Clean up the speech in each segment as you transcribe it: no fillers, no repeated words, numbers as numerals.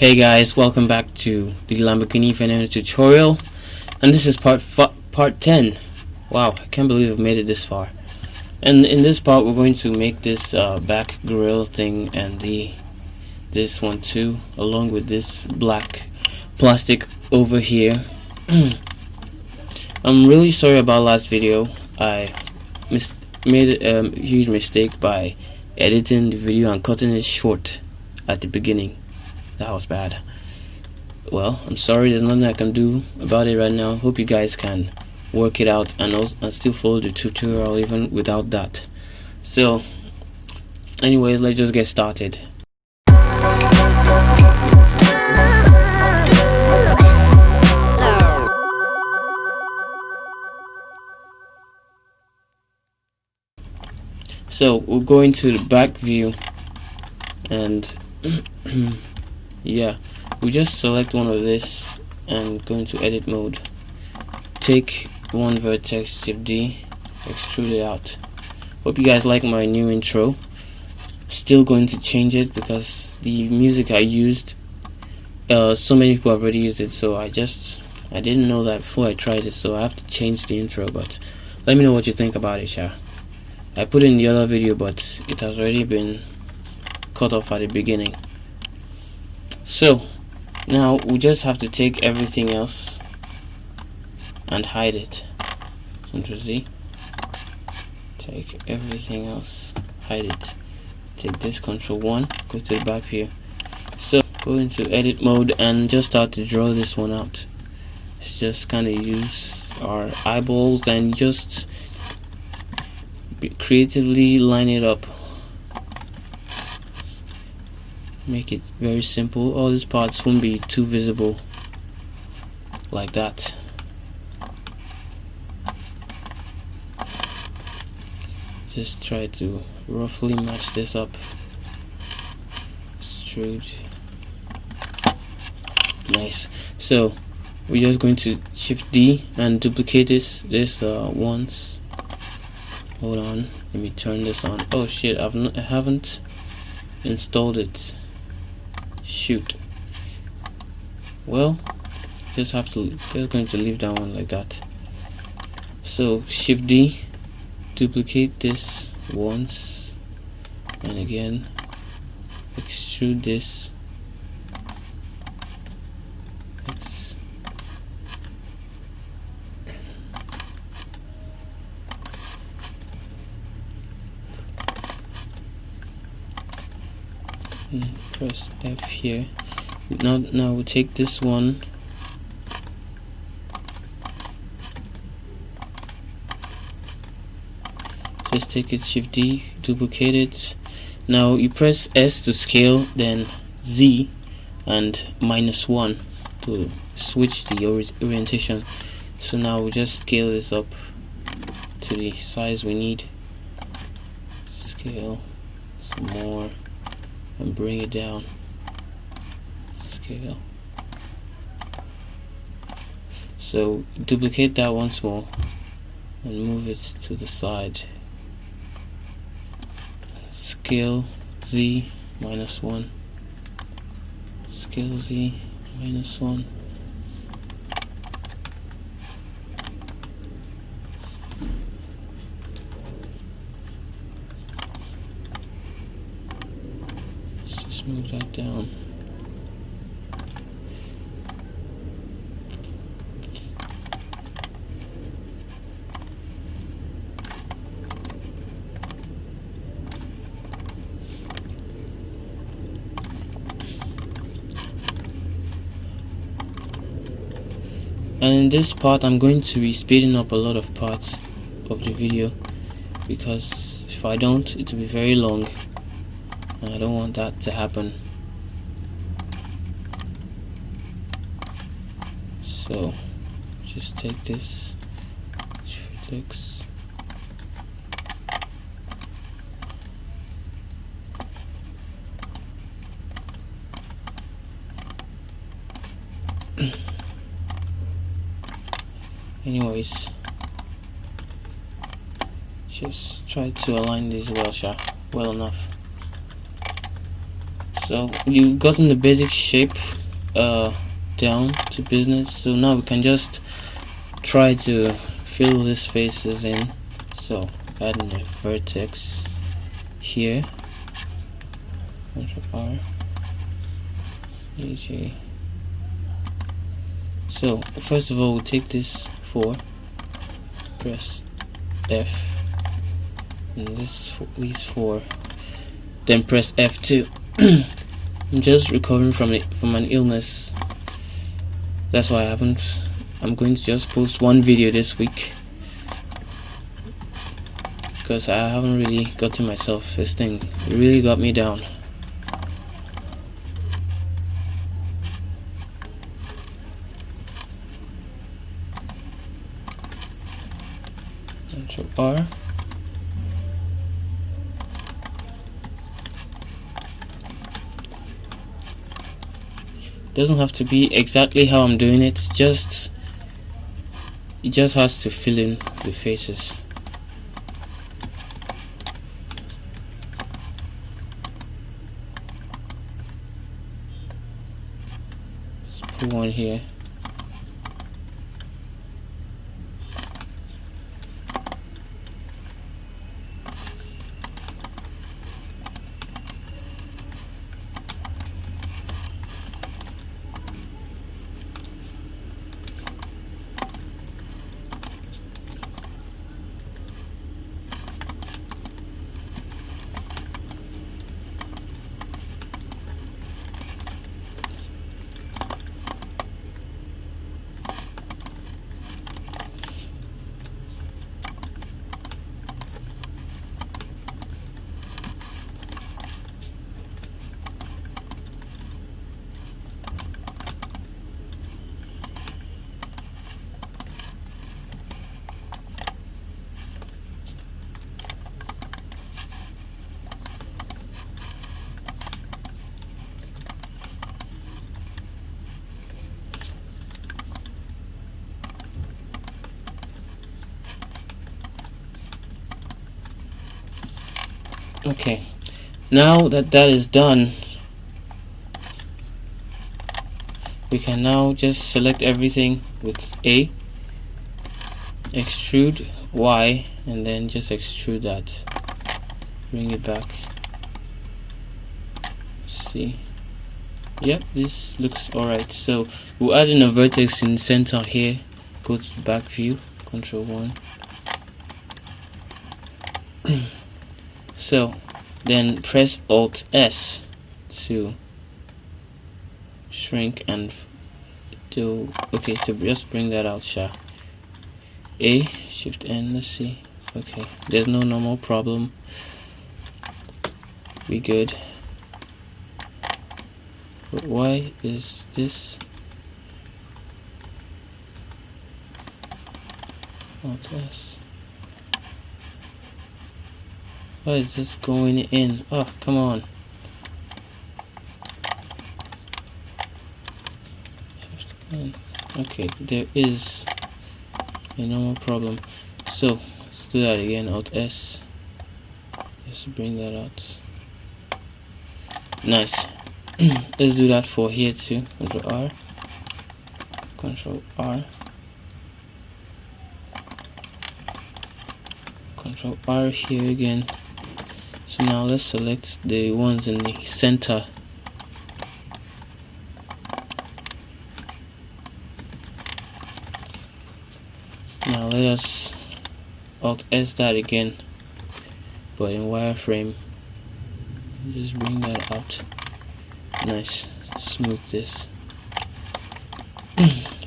Hey guys, welcome back to the Lamborghini Veneno tutorial, and this is part 10. Wow, I can't believe I've made it this far. And in this part, we're going to make this back grill thing and this one too, along with this black plastic over here. I'm really sorry about last video. I made a huge mistake by editing the video and cutting it short at the beginning. That was bad. Well, I'm sorry, there's nothing I can do about it right now. Hope you guys can work it out and still follow the tutorial even without that. So anyways, let's just get started. So we'll go into the back view and yeah, we just select one of this and go into edit mode. Take one vertex, Shift D, extrude it out. Hope you guys like my new intro. Still going to change it because the music I used, so many people have already used it, so I didn't know that before I tried it, so I have to change the intro. But let me know what you think about it, Sha. I put it in the other video, but it has already been cut off at the beginning. So now we just have to take everything else and hide it. Ctrl Z. Take everything else, hide it. Take this, Ctrl 1, go to the back view. So go into edit mode and just start to draw this one out. Let's just kind of use our eyeballs and just creatively line it up. Make it very simple. All these parts won't be too visible like that. Just try to roughly match this up. Extrude. Nice. So we're just going to Shift D and duplicate this once. Hold on, let me turn this on. Oh shit, I haven't installed it. Shoot. Well, just going to leave that one like that. So Shift D, duplicate this once, and again extrude this. Press F here. Now we'll take this one, just take it, Shift D, duplicate it. Now you press S to scale, then Z and -1 to switch the orientation. So now we'll just scale this up to the size we need. Scale some more and bring it down. Scale. So duplicate that once more and move it to the side. Scale Z -1. Scale Z -1. Just move that down. And in this part, I'm going to be speeding up a lot of parts of the video, because if I don't, it will be very long, and I don't want that to happen. So just take this vertex, anyways, just try to align this well enough. So you've gotten the basic shape down to business. So now we can just try to fill these faces in. So adding a vertex here, Ctrl R, AJ. So first of all, we'll take this 4, press F, and these 4, then press F2. I'm just recovering from an illness. That's why I'm going to just post one video this week, because I haven't really gotten myself. This thing really got me down. Ctrl R. Doesn't have to be exactly how I'm doing it. It just has to fill in the faces. Let's put one here. Okay, now that is done, we can now just select everything with A, extrude Y, and then just extrude that, bring it back. Let's see, yep, this looks alright. So we'll add in a vertex in center here, go to back view, Ctrl 1. So then press Alt S to shrink and to just bring that out. A, Shift N, let's see. Okay, there's no normal problem. We good. But why is this? Alt S. Why is this going in? Oh, come on. Okay, there is a normal problem. So let's do that again. Alt S. Just bring that out. Nice. Let's do that for here too. Ctrl R. Ctrl R. Ctrl R here again. So now let's select the ones in the center. Now let us Alt S that again, but in wireframe. Just bring that out. Nice. Smooth this.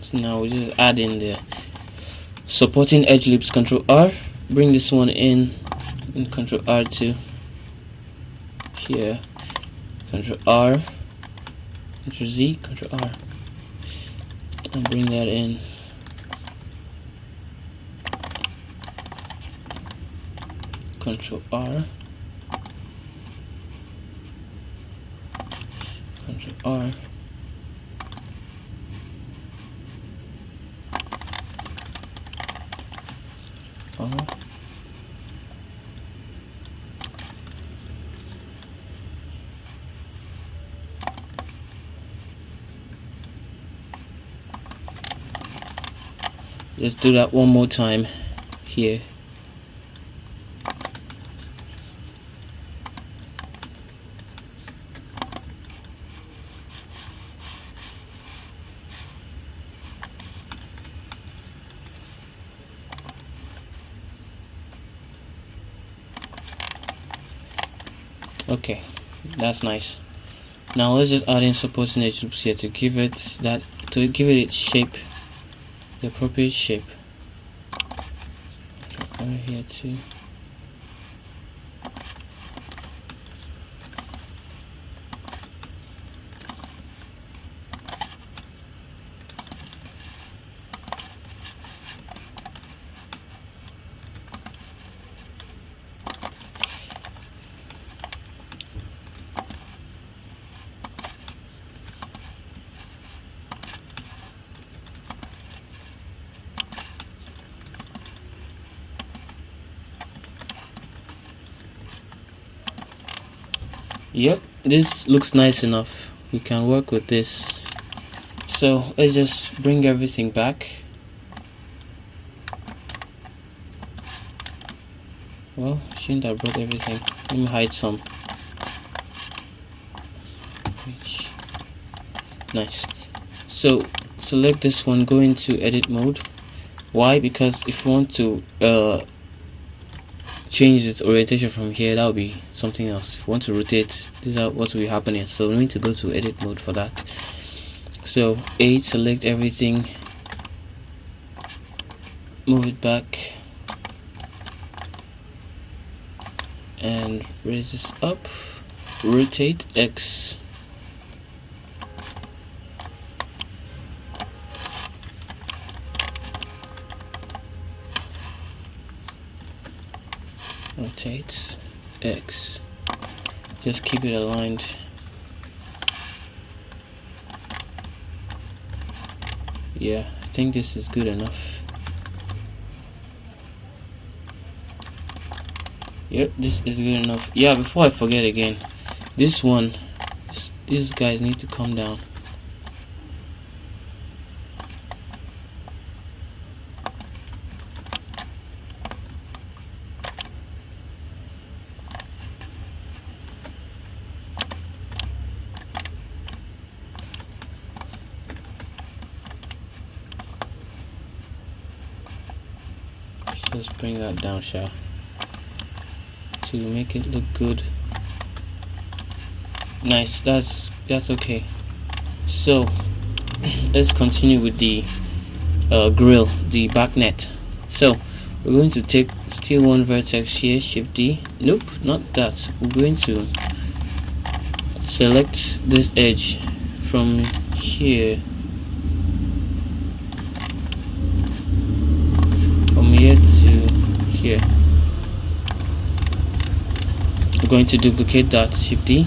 So now we just add in the supporting edge loops. Ctrl R. Bring this one in Ctrl R2. Here, Ctrl R, Ctrl Z, Ctrl R, and bring that in. Ctrl R, Ctrl R, R. Let's do that one more time here. Okay, that's nice. Now let's just add in supporting edge loops here to give it its shape, the appropriate shape. Right here too. Yep, this looks nice enough. We can work with this. So let's just bring everything back. Well, shouldn't have brought everything. Let me hide some. Nice. So select this one, go into edit mode. Why? Because if you want to change its orientation from here, that will be something else. If you want to rotate, this is what will be happening. So we need to go to edit mode for that. So select everything, move it back, and raise this up, rotate X. Rotate X. Just keep it aligned. Yeah, I think this is good enough. Yep, this is good enough. Yeah, before I forget again, this one, these guys need to come down. Let's bring that down, shall to make it look good. Nice, that's okay. So let's continue with the grill, the back net. So we're going to take still one vertex here, Shift D. Nope, not that. We're going to select this edge from here, here to here. We're going to duplicate that, Shift D,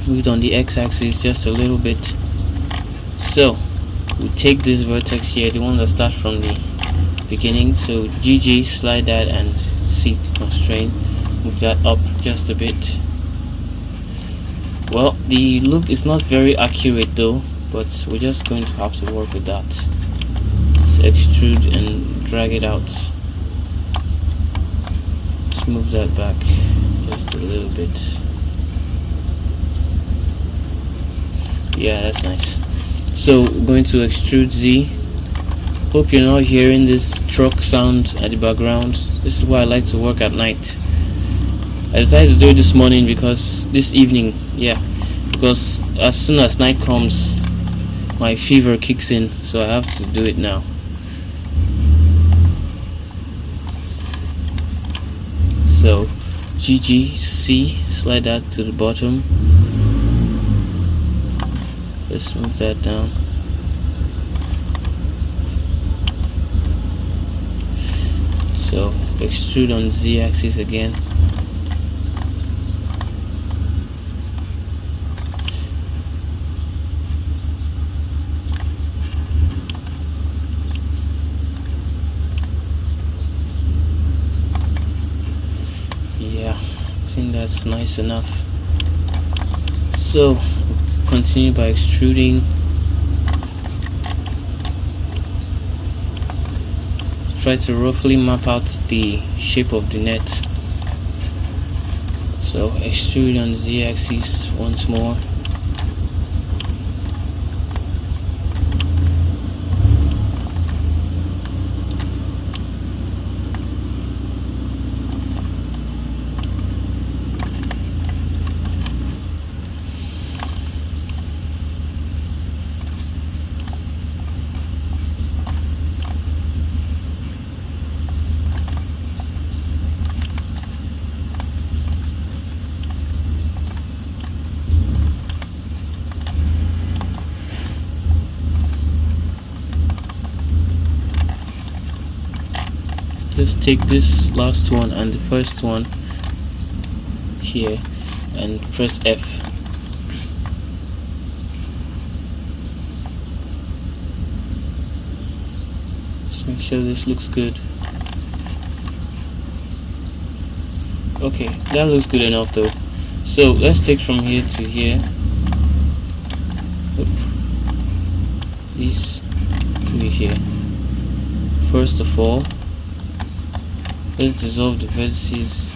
move it on the x-axis just a little bit. So we take this vertex here, the one that starts from the beginning. So GG, slide that, and C, constrain, move that up just a bit. Well, the look is not very accurate though, but we're just going to have to work with that. Let's extrude and drag it out. Let's move that back just a little bit. Yeah, that's nice. So we're going to extrude Z. Hope you're not hearing this truck sound at the background. This is why I like to work at night. I decided to do it this morning because this evening, because as soon as night comes, my fever kicks in, so I have to do it now. So GGC, slide that to the bottom. Let's move that down. So extrude on Z axis again. Yeah, I think that's nice enough. So continue by extruding. try to roughly map out the shape of the net. So extrude on the z-axis once more. Just take this last one and the first one here and press F. Just make sure this looks good. Okay, that looks good enough though. So let's take from here to here. Oop. These three here. First of all, let's dissolve the vertices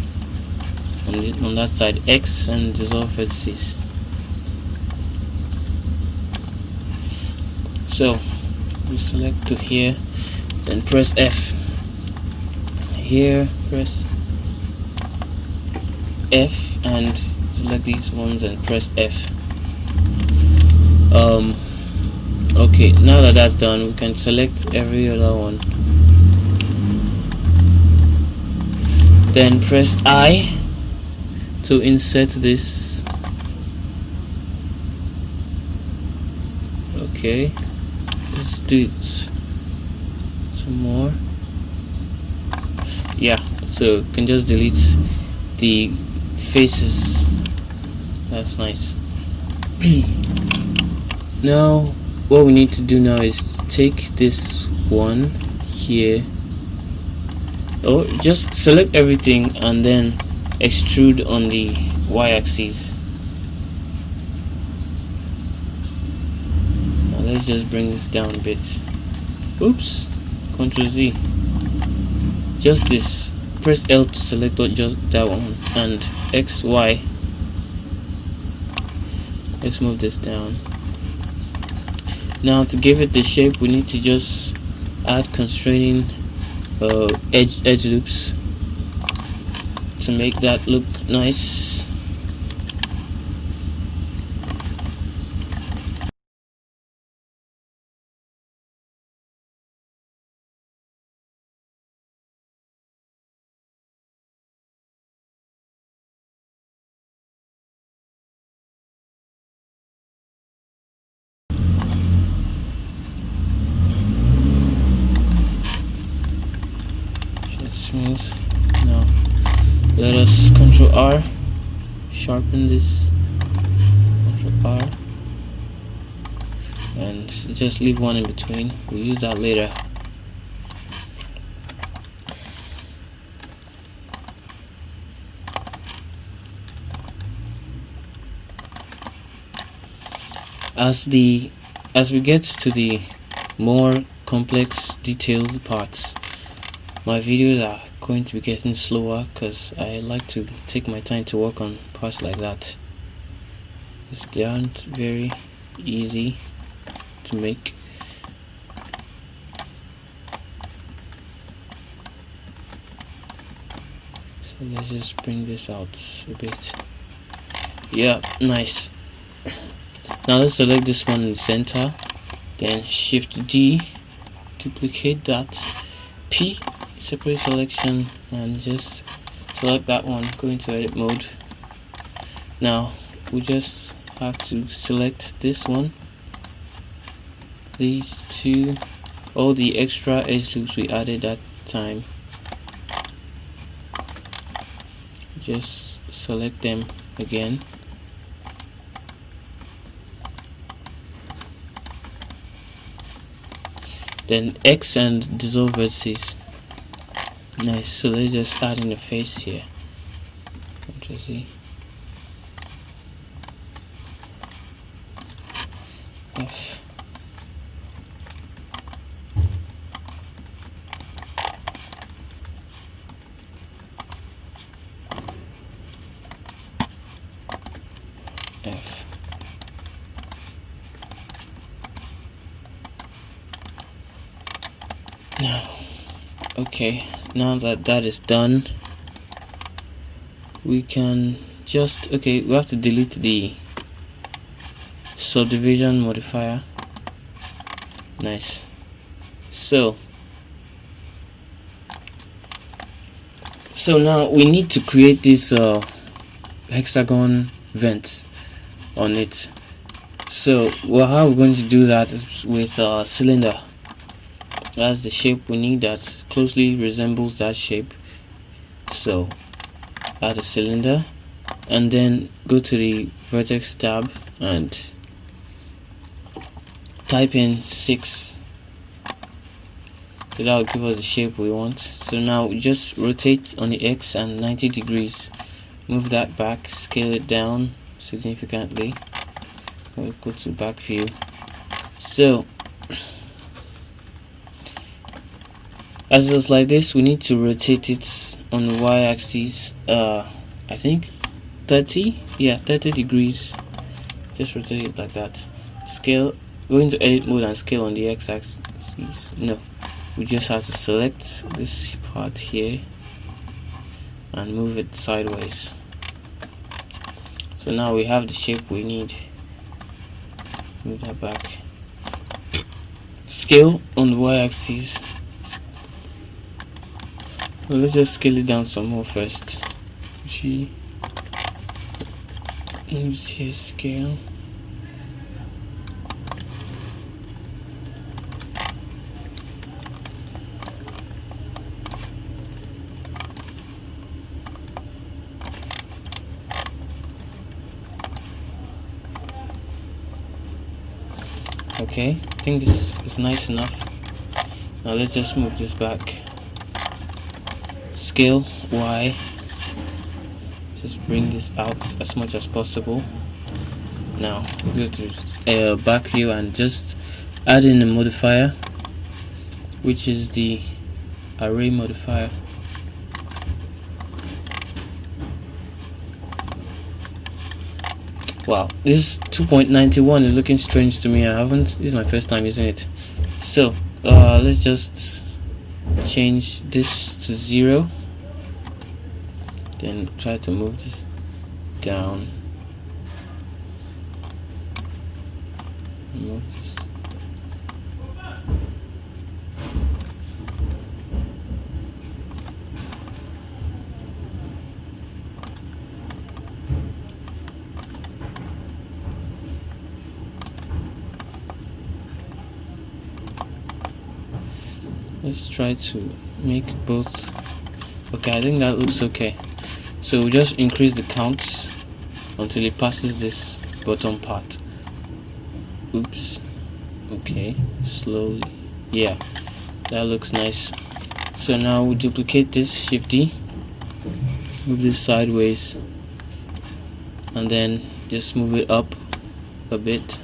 on that side, X, and dissolve vertices. So we select to here, then press F. Here, press F and select these ones and press F. Okay, now that that's done, we can select every other one. Then press I to insert this. Okay, let's do it some more. Yeah, so you can just delete the faces. That's nice. Now what we need to do now is take this one here, or just select everything and then extrude on the y-axis. Now let's just bring this down a bit. Oops, Ctrl Z. Just this. Press L to select just that one, and X, Y. Let's move this down. Now to give it the shape, we need to just add constraining edge loops to make that look nice. Smooth. Now let us Ctrl R, sharpen this, Ctrl R, and just leave one in between. We'll use that later. As we get to the more complex, detailed parts, my videos are going to be getting slower because I like to take my time to work on parts like that. They aren't very easy to make. So let's just bring this out a bit. Yeah, nice. Now let's select this one in the center, then Shift D, duplicate that, P, separate selection, and just select that one. Go into edit mode. Now we just have to select this one, these two, all the extra edge loops we added that time. Just select them again. Then X and dissolve vertices. Nice. So let's just add in the face here. Ctrl Z. F. Okay, now that that is done, we can just, okay, we have to delete the subdivision modifier. Nice. So now we need to create this hexagon vents on it. So how we're going to do that is with a cylinder. That's the shape we need that closely resembles that shape. So add a cylinder and then go to the vertex tab and type in 6. So that will give us the shape we want. So now just rotate on the X and 90 degrees. Move that back, scale it down significantly. We'll go to back view. So as it's like this, we need to rotate it on the y-axis. I think 30. Yeah, 30 degrees. Just rotate it like that. Scale. Go into edit mode and scale on the x-axis. No, we just have to select this part here and move it sideways. So now we have the shape we need. Move that back. Scale on the y-axis. Well, let's just scale it down some more first. G. Moves here, scale. Okay, I think this is nice enough. Now let's just move this back. Scale Y. Just bring this out as much as possible. Now go to back view and just add in a modifier, which is the array modifier. Wow, this 2.91 is looking strange to me. This is my first time using it. So let's just change this to 0. Then try to move this down. Move this. Let's try to make both. Okay, I think that looks okay. So we'll just increase the counts until it passes this bottom part. Oops. Okay, slowly. Yeah, that looks nice. So now we'll duplicate this, Shift D, move this sideways, and then just move it up a bit.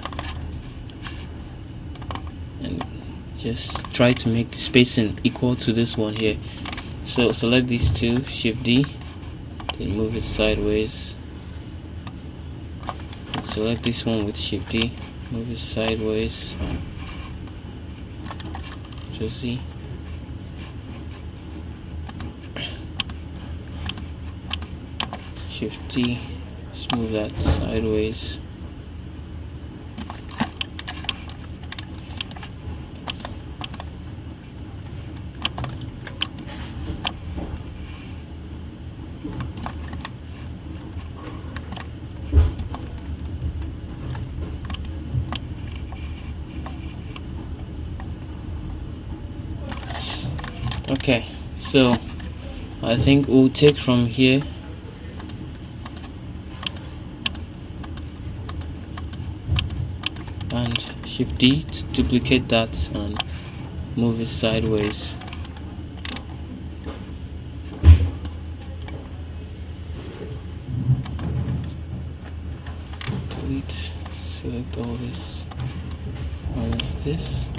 And just try to make the spacing equal to this one here. So select these two, Shift D, then move it sideways. And select this one with Shift D, move it sideways. Josie. Shift D, just move that sideways. Okay, so I think we'll take from here and Shift D to duplicate that and move it sideways. Delete, select all this, minus this.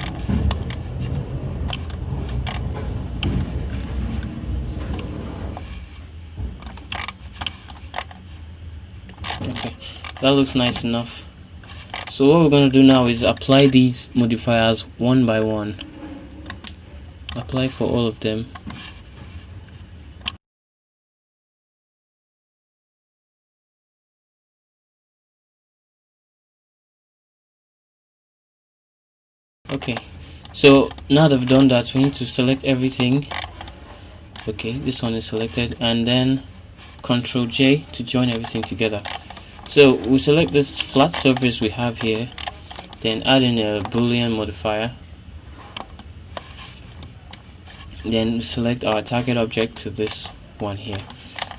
Okay, that looks nice enough. So what we're going to do now is apply these modifiers one by one. apply for all of them. Okay, so now that I've done that, we need to select everything. Okay, this one is selected, and then Ctrl J to join everything together. So we select this flat surface we have here, then add in a Boolean modifier, then we select our target object to this one here.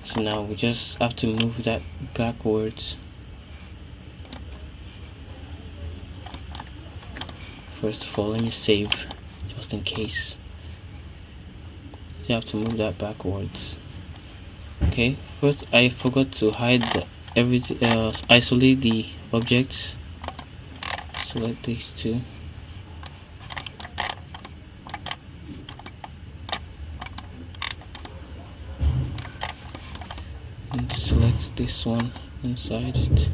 So now we just have to move that backwards. First of all, let me save just in case. So you have to move that backwards. Okay, first I forgot to hide the everything, isolate the objects. Select these two. And select this one inside it.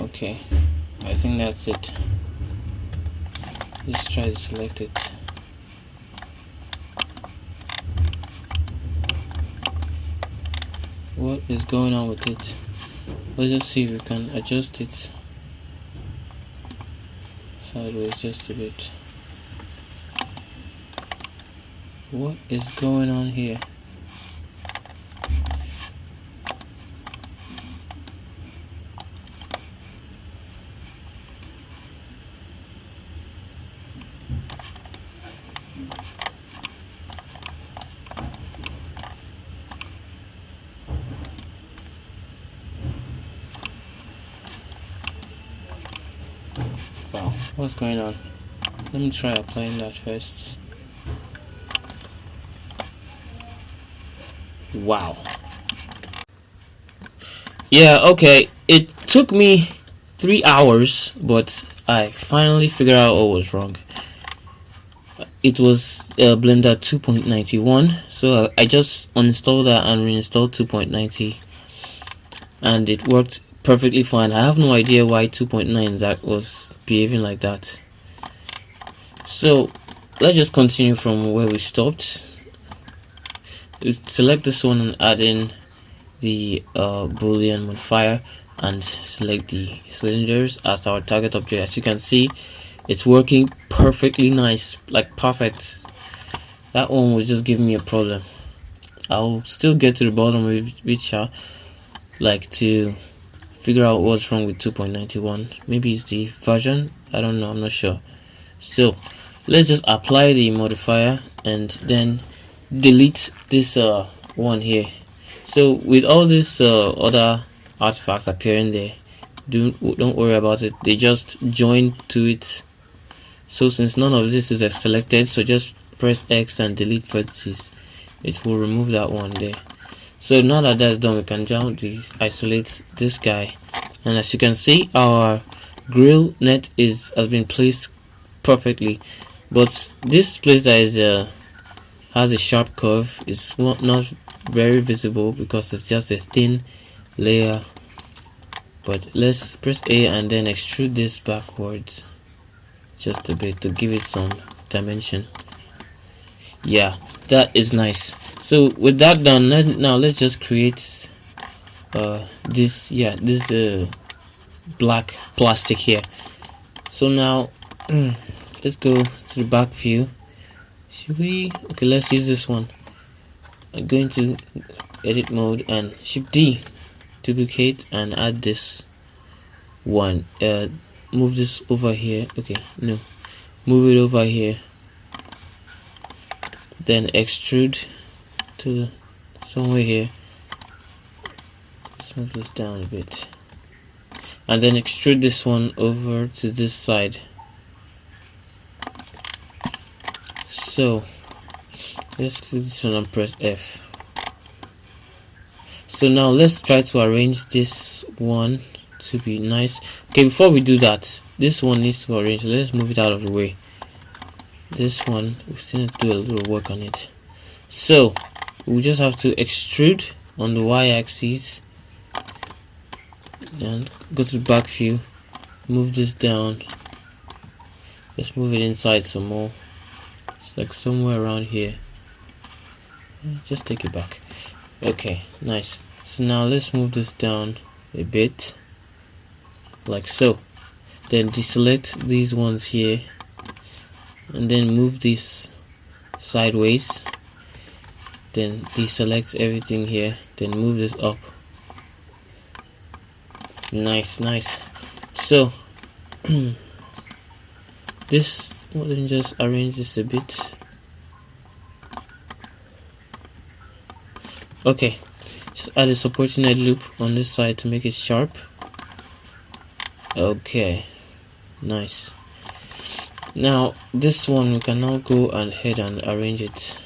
Okay, I think that's it. Let's try to select it. What is going on with it? Let's just see if we can adjust it sideways just a bit. What is going on here? Wow, what's going on? Let me try applying that first. Wow. Yeah, okay. It took me 3 hours, but I finally figured out what was wrong. It was Blender 2.91, so I just uninstalled that and reinstalled 2.90, and it worked perfectly fine. I have no idea why 2.9 that was behaving like that. So let's just continue from where we stopped. Select this one and add in the Boolean modifier and select the cylinders as our target object. As you can see, it's working perfectly nice, like perfect. That one was just giving me a problem. I'll still get to the bottom of which I like to figure out what's wrong with 2.91. Maybe it's the version, I don't know, I'm not sure. So let's just apply the modifier and then delete this one here. So with all these other artifacts appearing there, don't worry about it, they just join to it. So since none of this is selected, so just press X and delete vertices. It will remove that one there. So now that that's done, we can jump this, isolate this guy, and as you can see, our grill net has been placed perfectly. But this place that is has a sharp curve is not very visible because it's just a thin layer. But let's press A and then extrude this backwards just a bit to give it some dimension. Yeah, that is nice. So with that done, now let's just create this black plastic here. So now let's go to the back view. Should we? Okay, let's use this one. I'm going to edit mode and Shift D, duplicate and add this one. Move this over here. Okay, no, move it over here. Then extrude to somewhere here. Let's move this down a bit, and then extrude this one over to this side. So let's click this one and press F. So now let's try to arrange this one to be nice. Okay, before we do that, this one needs to arrange. Let's move it out of the way. This one, we still need to do a little work on it. So we just have to extrude on the y-axis and go to the back view, move this down, let's move it inside some more. It's like somewhere around here. Just take it back. Okay, nice. So now let's move this down a bit, like so. Then deselect these ones here, and then move these sideways. Then deselect everything here, then move this up. Nice. So this, well, then just arrange this a bit. Okay, just add a supporting edge loop on this side to make it sharp. Okay, nice. Now this one we can now go ahead and arrange it.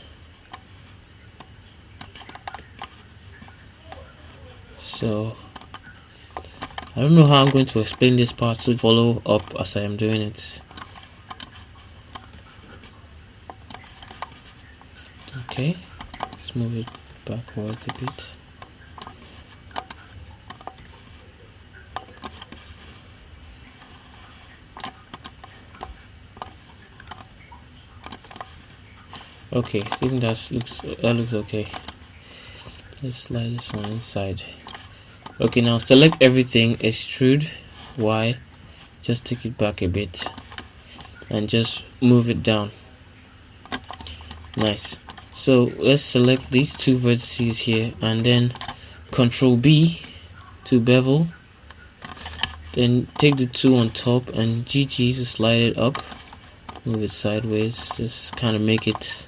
So I don't know how I'm going to explain this part, so follow up as I am doing it. Okay, let's move it backwards a bit. Okay, I think that looks okay. Let's slide this one inside. Okay, now select everything, extrude Y, just take it back a bit and just move it down. Nice. So let's select these two vertices here and then Control B to bevel, then take the two on top and GG to slide it up, move it sideways, just kind of make it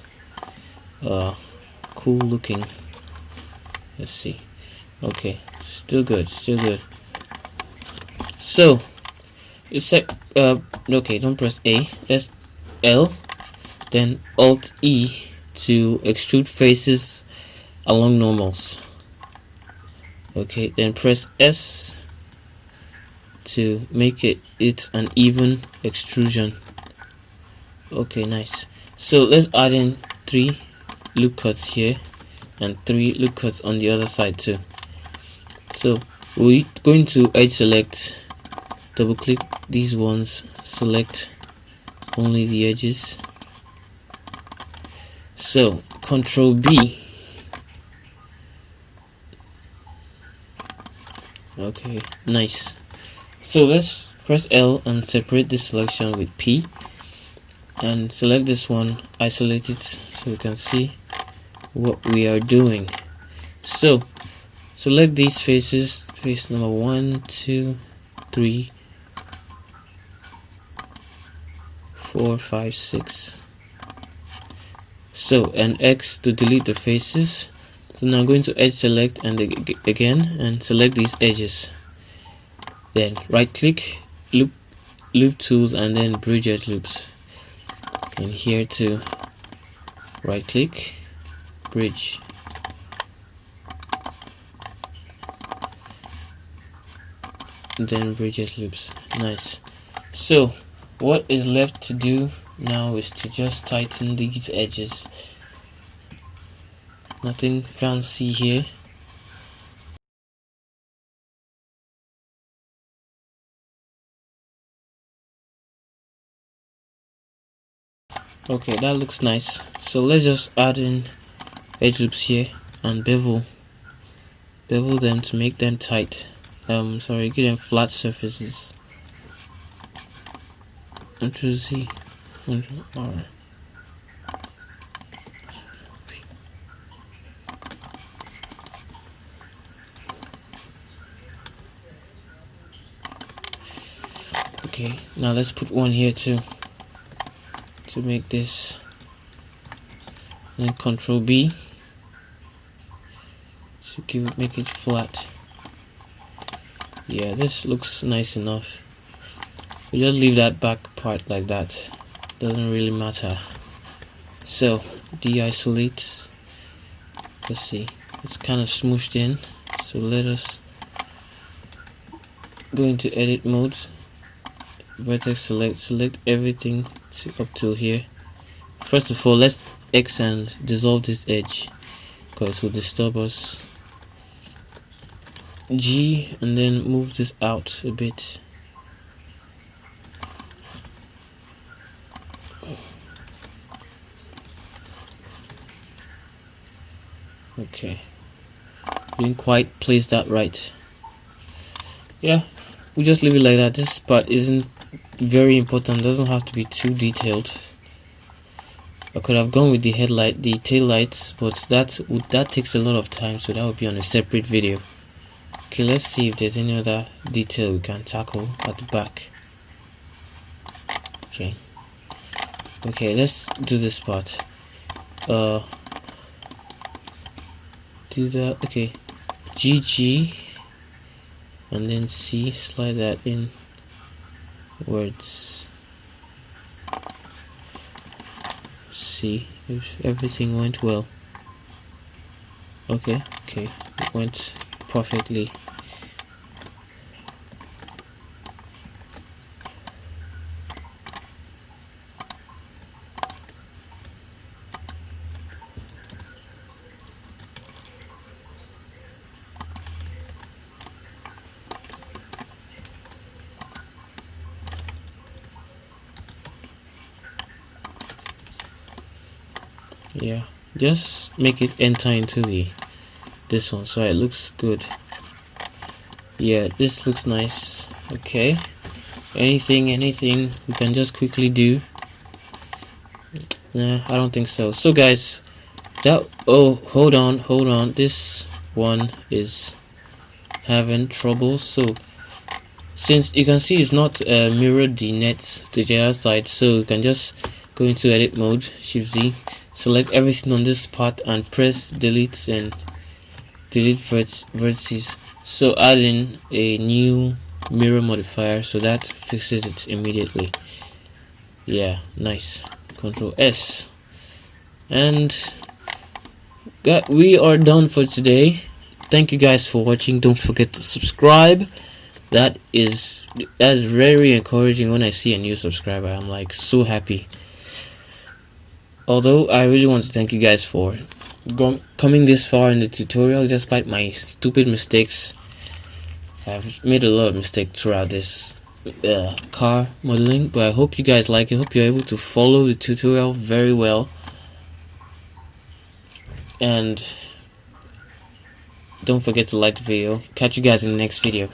cool looking. Let's see. Okay, still good. So it's like okay, don't press A, press L, then Alt E to extrude faces along normals. Okay, then press S to make it an even extrusion. Okay, nice. So let's add in 3 loop cuts here and 3 loop cuts on the other side too. So we're going to edge select, double click these ones, select only the edges. So Control B. Okay, nice. So let's press L and separate this selection with P and select this one, isolate it so we can see what we are doing. So select these faces, face number 1, 2, 3, 4, 5, 6. So and X to delete the faces. So now I'm going to edge select and again and select these edges. Then right click, loop tools, and then bridge edge loops. And here to right click, bridge. And then bridge edge loops. Nice. So what is left to do now is to just tighten these edges. Nothing fancy here. Okay, that looks nice. So let's just add in edge loops here and bevel them to make them tight. Sorry, give them flat surfaces. Control Z, Control R. Okay, now let's put one here too to make this. And then Control B to make it flat. Yeah, this looks nice enough. We just leave that back part like that. Doesn't really matter. So de-isolate. Let's see. It's kind of smooshed in. So let us go into edit mode. Vertex select everything up to here. First of all, let's X and dissolve this edge because it will disturb us. G and then move this out a bit. Okay, didn't quite place that right. Yeah, we just leave it like that. This part isn't very important, doesn't have to be too detailed. I could have gone with the tail lights, but that takes a lot of time, so that would be on a separate video. Okay, let's see if there's any other detail we can tackle at the back. Okay, let's do this part. Do that. Okay, GG and then C, slide that in words. See if everything went well. Okay, it went perfectly. Yeah, just make it enter into this one so it looks good. Yeah, this looks nice. Okay, anything we can just quickly do? Nah, I don't think so. So guys, hold on, this one is having trouble. So since you can see it's not mirrored the net to the other side, so you can just go into edit mode, Shift Z, select everything on this part and press delete and delete vertices. So add in a new mirror modifier, so that fixes it immediately. Yeah, nice. Control S, and we are done for today. Thank you guys for watching. Don't forget to subscribe. That's very encouraging. When I see a new subscriber, I'm like so happy. Although I really want to thank you guys for coming this far in the tutorial, despite my stupid mistakes. I've made a lot of mistakes throughout this car modeling, but I hope you guys like it. Hope you're able to follow the tutorial very well, and don't forget to like the video. Catch you guys in the next video.